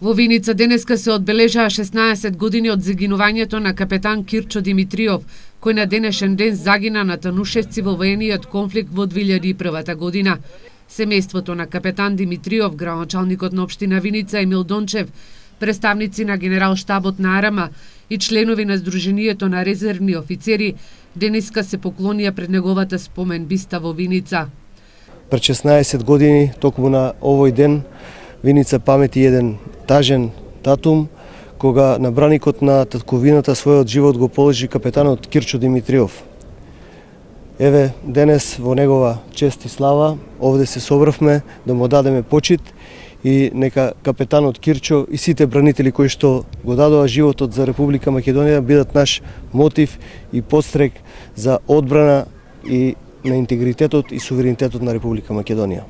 Во Виница денеска се одбележаа 16 години од загинувањето на капетан Кирчо Димитриов, кој на денешен ден загина на Танушевци во воениот конфликт во 2001 година. Семејството на капетан Димитриов, градоначалникот на општина Виница Емил Дончев, представници на генерал-штабот на АРМА и членови на Сдруженијето на резервни офицери денеска се поклонија пред неговата спомен биста во Виница. Пред 16 години, токму на овој ден, Виница памети еден тажен датум, кога на браникот на татковината својот живот го положи капетанот Кирчо Димитриов. Еве, денес во негова чест и слава, овде се собравме да му дадеме почит и нека капетанот Кирчо и сите бранители кои што го дадоа животот за Република Македонија бидат наш мотив и подстрек за одбрана и на интегритетот и суверенитетот на Република Македонија.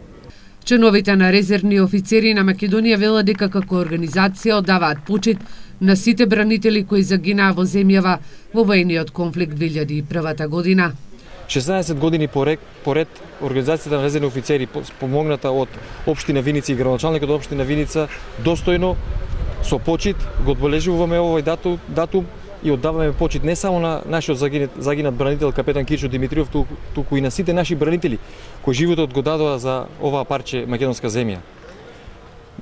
Членовите на резервни офицери на Македонија велат дека како организација оддаваат почит на сите бранители кои загинаа во земјава во воениот конфликт 2001 година. 16 години поред организацијата на резервни офицери помогната од општина Виница и градоначалникот од општина Виница достојно со почит го одбележуваме овој датум и оддаваме почит не само на нашиот загинат бранител капетан Кирчо Димитриов, туку и на сите наши бранители кои животот го дадоа за оваа парче македонска земја.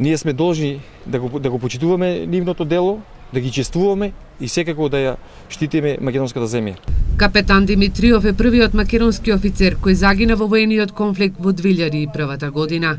Ние сме должни да го почитуваме нивното дело, да ги чествуваме и секако да ја штитиме македонската земја. Капетан Димитриов е првиот македонски офицер кој загина во воениот конфликт во 2001 година.